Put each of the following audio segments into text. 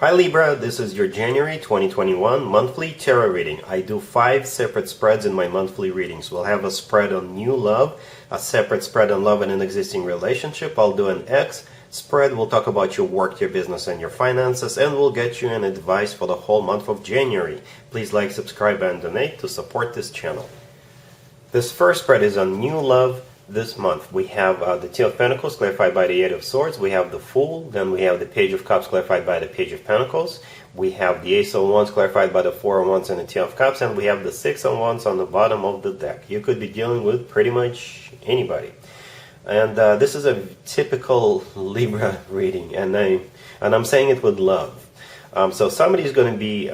Hi Libra, this is your January 2021 monthly tarot reading. I do 5 separate spreads in my monthly readings. We'll have a spread on new love, a separate spread on love in an existing relationship. I'll do an X spread. We'll talk about your work, your business, and your finances, and we'll get you an advice for the whole month of January. Please like, subscribe, and donate to support this channel. This first spread is on new love. This month we have the Two of Pentacles clarified by the Eight of Swords, we have the Fool, then we have the Page of Cups clarified by the Page of Pentacles, we have the Ace of Wands clarified by the Four of Wands and the Two of Cups, and we have the Six of Wands on the bottom of the deck. You could be dealing with pretty much anybody. And this is a typical Libra reading, and I'm saying it with love. So somebody's going to be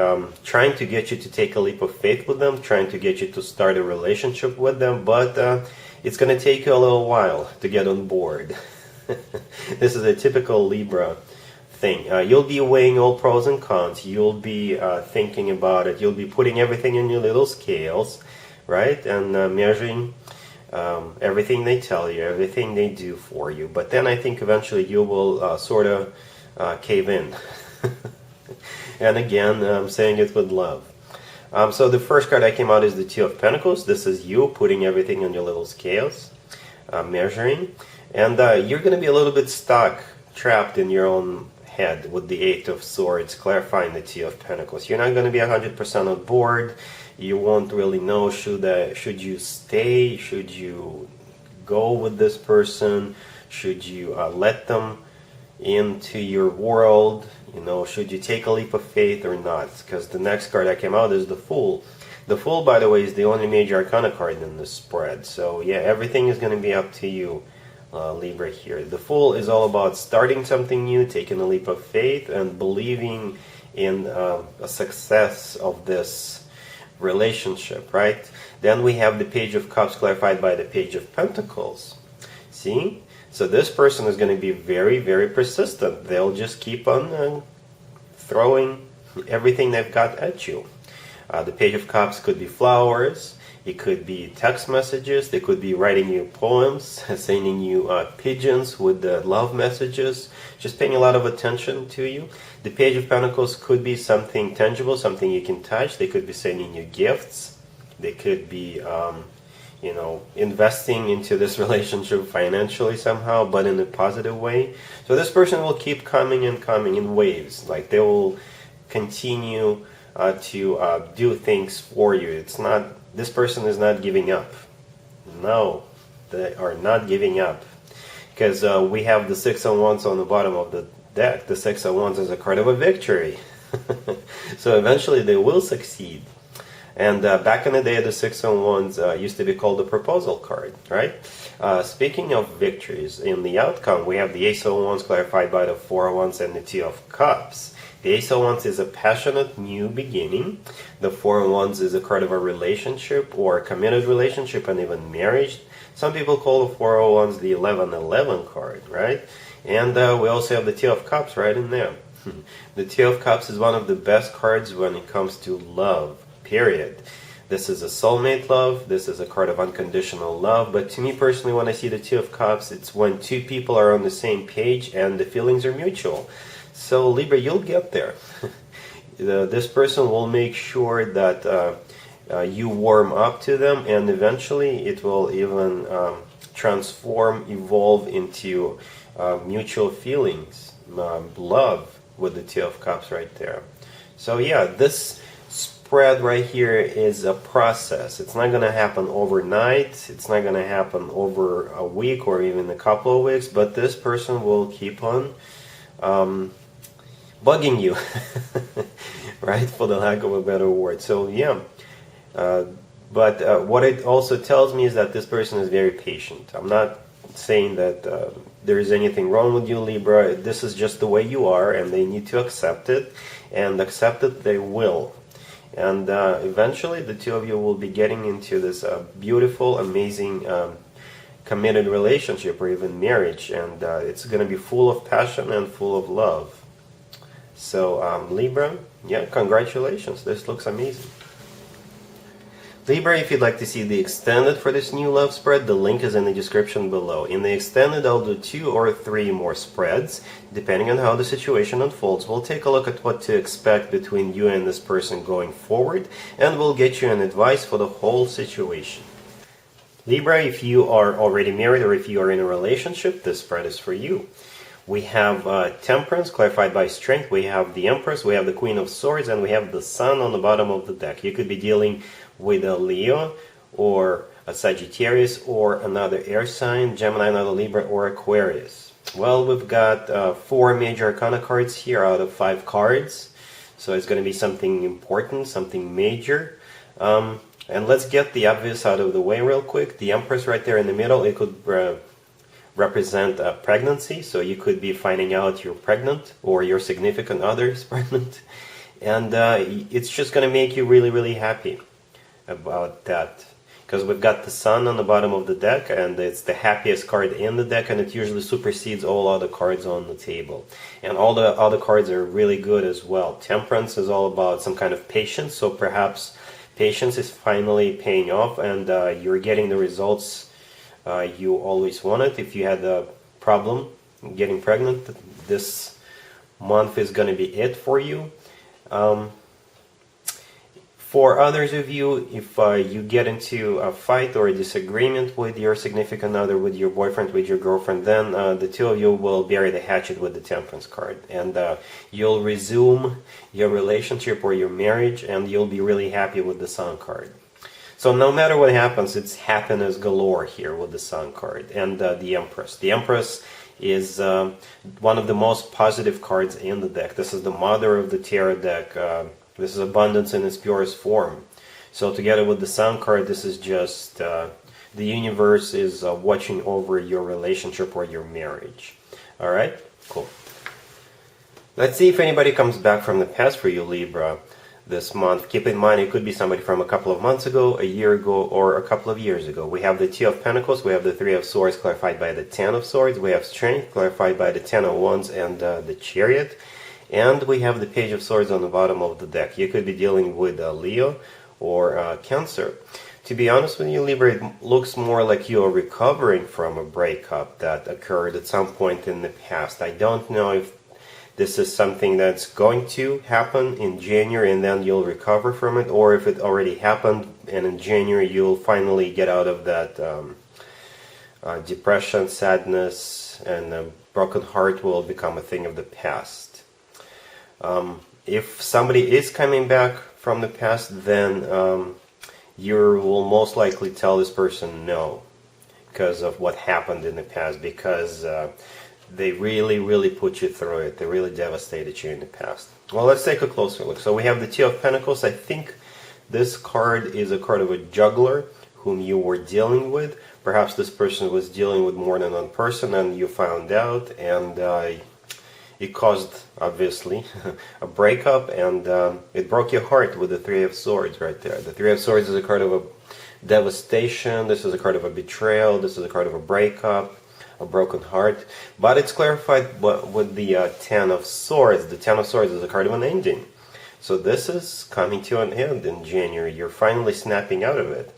trying to get you to take a leap of faith with them, trying to get you to start a relationship with them, but it's going to take you a little while to get on board. This is a typical Libra thing. You'll be weighing all pros and cons. You'll be thinking about it. You'll be putting everything in your little scales, right? And measuring everything they tell you, everything they do for you. But then I think eventually you will sort of cave in. And again, I'm saying it with love. So the first card that came out is the Two of Pentacles. This is you putting everything on your little scales, measuring. And you're going to be a little bit stuck, trapped in your own head with the Eight of Swords, clarifying the Two of Pentacles. You're not going to be 100% on board. You won't really know should you stay, should you go with this person, should you let them into your world, should you take a leap of faith or not? Because the next card that came out is the Fool. The Fool, by the way, is the only major arcana card in this spread. So yeah, everything is going to be up to you, Libra here. The Fool is all about starting something new, taking a leap of faith, and believing in a success of this relationship, right? Then we have the Page of Cups clarified by the Page of Pentacles. See? So this person is going to be very, very persistent. They'll just keep on throwing everything they've got at you. The Page of Cups could be flowers. It could be text messages. They could be writing you poems, sending you pigeons with the love messages, just paying a lot of attention to you. The Page of Pentacles could be something tangible, something you can touch. They could be sending you gifts. They could be investing into this relationship financially somehow, but in a positive way. So this person will keep coming and coming in waves. Like they will continue to do things for you. It's not, this person is not giving up. No, they are not giving up. Because we have the Six of Wands on the bottom of the deck. The Six of Wands is a card of a victory. So eventually they will succeed. And back in the day, the Six of Wands used to be called the proposal card, right? Speaking of victories, in the outcome, we have the Ace of Wands clarified by the Four of Wands and the Two of Cups. The Ace of Wands is a passionate new beginning. The Four of Wands is a card of a relationship or a committed relationship and even marriage. Some people call the Four of Wands the 11-11 card, right? And we also have the Two of Cups right in there. The Two of Cups is one of the best cards when it comes to love. Period. This is a soulmate love. This is a card of unconditional love. But to me personally, when I see the Two of Cups, it's when two people are on the same page and the feelings are mutual. So Libra, you'll get there. This person will make sure that you warm up to them, and eventually it will even transform, evolve into mutual feelings, love with the Two of Cups right there. So yeah, this spread right here is a process. It's not going to happen overnight. It's not going to happen over a week or even a couple of weeks, but this person will keep on bugging you, right, for the lack of a better word. So yeah, but what it also tells me is that this person is very patient. I'm not saying that there is anything wrong with you, Libra. This is just the way you are, and they need to accept it, and accept it they will. And eventually the two of you will be getting into this beautiful, amazing, committed relationship or even marriage. And it's going to be full of passion and full of love. So Libra, yeah, congratulations. This looks amazing. Libra, if you'd like to see the extended for this new love spread, the link is in the description below. In the extended, I'll do 2 or 3 more spreads, depending on how the situation unfolds. We'll take a look at what to expect between you and this person going forward, and we'll get you an advice for the whole situation. Libra, if you are already married or if you are in a relationship, this spread is for you. We have Temperance, clarified by Strength. We have the Empress, we have the Queen of Swords, and we have the Sun on the bottom of the deck. You could be dealing with a Leo or a Sagittarius or another air sign, Gemini, another Libra, or Aquarius. Well, we've got 4 major arcana cards here out of 5 cards. So it's going to be something important, something major. And let's get the obvious out of the way real quick. The Empress right there in the middle, it could represent a pregnancy. So you could be finding out you're pregnant or your significant other is pregnant. And it's just going to make you really, really happy about that. Because we've got the Sun on the bottom of the deck, and it's the happiest card in the deck, and it usually supersedes all other cards on the table. And all the other cards are really good as well. Temperance is all about some kind of patience, so perhaps patience is finally paying off, and you're getting the results you always wanted. If you had a problem getting pregnant, this month is going to be it for you. For others of you, if you get into a fight or a disagreement with your significant other, with your boyfriend, with your girlfriend, then the two of you will bury the hatchet with the Temperance card. And you'll resume your relationship or your marriage, and you'll be really happy with the Sun card. So no matter what happens, it's happiness galore here with the Sun card. And the Empress. The Empress is one of the most positive cards in the deck. This is the mother of the tarot deck. This is abundance in its purest form. So together with the Sun card, this is just the universe is watching over your relationship or your marriage. Alright? Cool. Let's see if anybody comes back from the past for you, Libra, this month. Keep in mind, it could be somebody from a couple of months ago, a year ago, or a couple of years ago. We have the Two of Pentacles, we have the Three of Swords clarified by the Ten of Swords, we have Strength clarified by the Ten of Wands and the Chariot. And we have the Page of Swords on the bottom of the deck. You could be dealing with Leo or Cancer. To be honest with you, Libra, it looks more like you are recovering from a breakup that occurred at some point in the past. I don't know if this is something that's going to happen in January and then you'll recover from it, or if it already happened and in January you'll finally get out of that depression, sadness, and a broken heart will become a thing of the past. If somebody is coming back from the past, then you will most likely tell this person no because of what happened in the past, because they really put you through it. They really devastated you in the past. Well, let's take a closer look. So we have the Two of Pentacles. I think this card is a card of a juggler whom you were dealing with. Perhaps this person was dealing with more than one person and you found out, and it caused, obviously, a breakup, and it broke your heart with the Three of Swords right there. The Three of Swords is a card of a devastation. This is a card of a betrayal. This is a card of a breakup, a broken heart. But it's clarified with the Ten of Swords. The Ten of Swords is a card of an ending. So this is coming to an end in January. You're finally snapping out of it.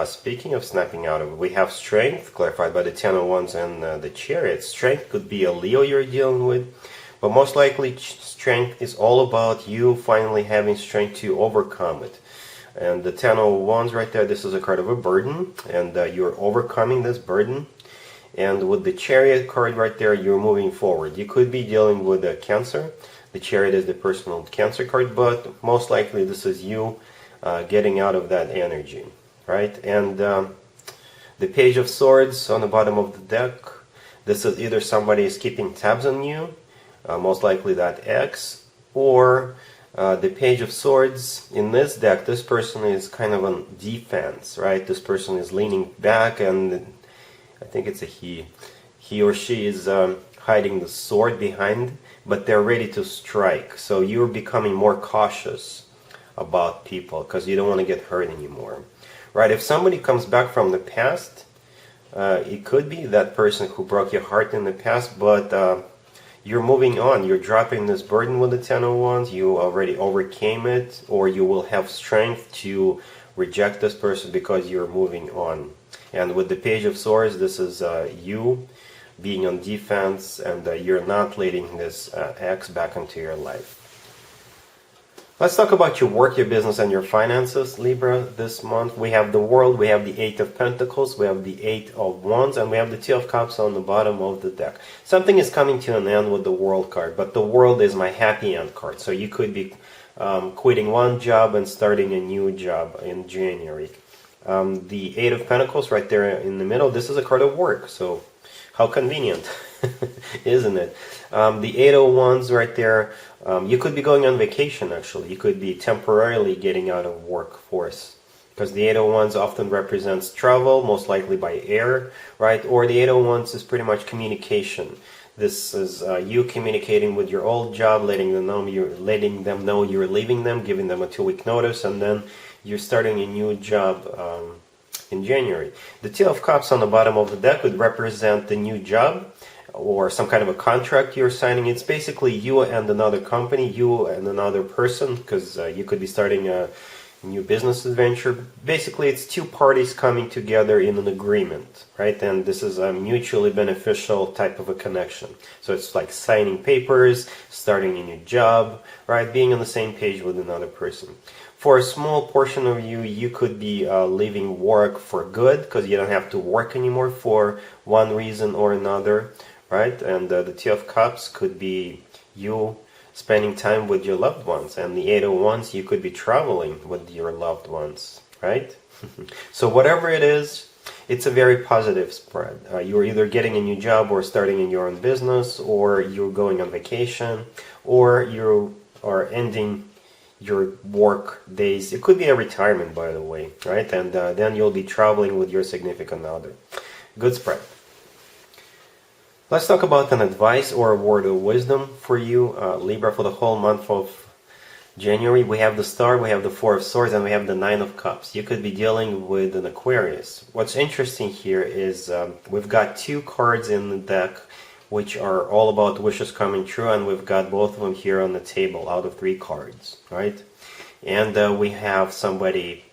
Speaking of snapping out of it, we have Strength, clarified by the Ten of Wands and the Chariot. Strength could be a Leo you're dealing with, but most likely Strength is all about you finally having strength to overcome it. And the Ten of Wands right there, this is a card of a burden, and you're overcoming this burden. And with the Chariot card right there, you're moving forward. You could be dealing with a Cancer. The Chariot is the personal Cancer card, but most likely this is you getting out of that energy. Right? And the Page of Swords on the bottom of the deck, this is either somebody is keeping tabs on you, most likely that ex, or the Page of Swords in this deck, this person is kind of on defense, right? This person is leaning back, and I think it's a he or she is hiding the sword behind, but they're ready to strike. So you're becoming more cautious about people because you don't want to get hurt anymore. Right, if somebody comes back from the past, it could be that person who broke your heart in the past, but you're moving on. You're dropping this burden with the Ten of Wands. You already overcame it, or you will have strength to reject this person because you're moving on. And with the Page of Swords, this is you being on defense, and you're not letting this ex back into your life. Let's talk about your work, your business, and your finances, Libra, this month. We have the World, we have the Eight of Pentacles, we have the Eight of Wands, and we have the Two of Cups on the bottom of the deck. Something is coming to an end with the World card, but the World is my happy end card. So you could be quitting one job and starting a new job in January. The Eight of Pentacles right there in the middle, this is a card of work, so how convenient, isn't it? The Eight of Wands right there, you could be going on vacation actually. You could be temporarily getting out of workforce, because the Eight of Wands often represents travel, most likely by air, right? Or the Eight of Wands is pretty much communication. This is you communicating with your old job, letting them know you're leaving them, giving them a 2-week notice, and then you're starting a new job in January. The Two of Cups on the bottom of the deck would represent the new job or some kind of a contract you're signing. It's basically you and another company, you and another person, because you could be starting a new business adventure. Basically, it's two parties coming together in an agreement, right? And this is a mutually beneficial type of a connection. So it's like signing papers, starting a new job, right? Being on the same page with another person. For a small portion of you, you could be leaving work for good, because you don't have to work anymore for one reason or another, right? And the Two of Cups could be you spending time with your loved ones, and the Eight of Wands, you could be traveling with your loved ones, right? So whatever it is, it's a very positive spread. You're either getting a new job or starting in your own business, or you're going on vacation, or you are ending your work days. It could be a retirement, by the way, right? And then you'll be traveling with your significant other. Good spread. Let's talk about an advice or a word of wisdom for you, Libra, for the whole month of January. We have the Star, we have the Four of Swords, and we have the Nine of Cups. You could be dealing with an Aquarius. What's interesting here is we've got two cards in the deck which are all about wishes coming true, and we've got both of them here on the table out of 3 cards, right? And we have somebody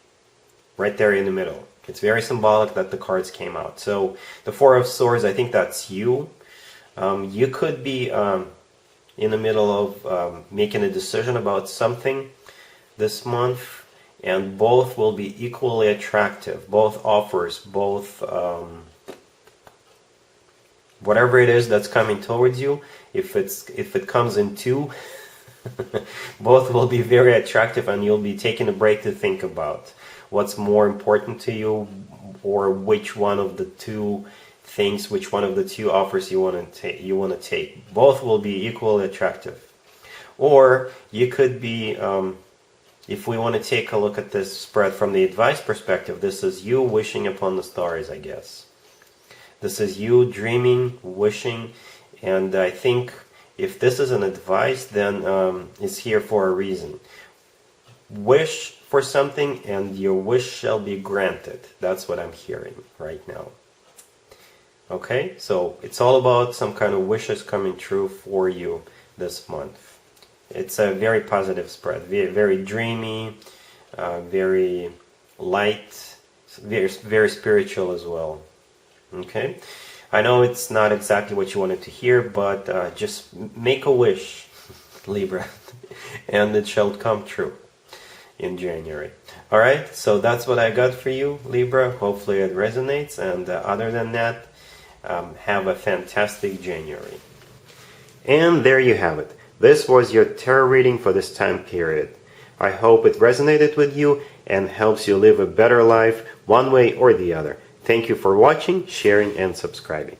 right there in the middle. It's very symbolic that the cards came out. So the Four of Swords, I think that's you. You could be in the middle of making a decision about something this month, and both will be equally attractive. Both offers, both whatever it is that's coming towards you, if it comes in two, both will be very attractive, and you'll be taking a break to think about what's more important to you, or which one of the two things, which one of the two offers you want to take. Both will be equally attractive. Or you could be, if we want to take a look at this spread from the advice perspective, this is you wishing upon the stars, I guess. This is you dreaming, wishing, and I think if this is an advice, then it's here for a reason. Wish for something and your wish shall be granted. That's what I'm hearing right now. Okay, so it's all about some kind of wishes coming true for you this month. It's a very positive spread, very dreamy, very light, very spiritual as well. Okay, I know it's not exactly what you wanted to hear, but just make a wish, Libra, and it shall come true in January. All right, so that's what I got for you, Libra. Hopefully it resonates, and other than that, have a fantastic January. And there you have it. This was your tarot reading for this time period. I hope it resonated with you and helps you live a better life one way or the other. Thank you for watching, sharing, and subscribing.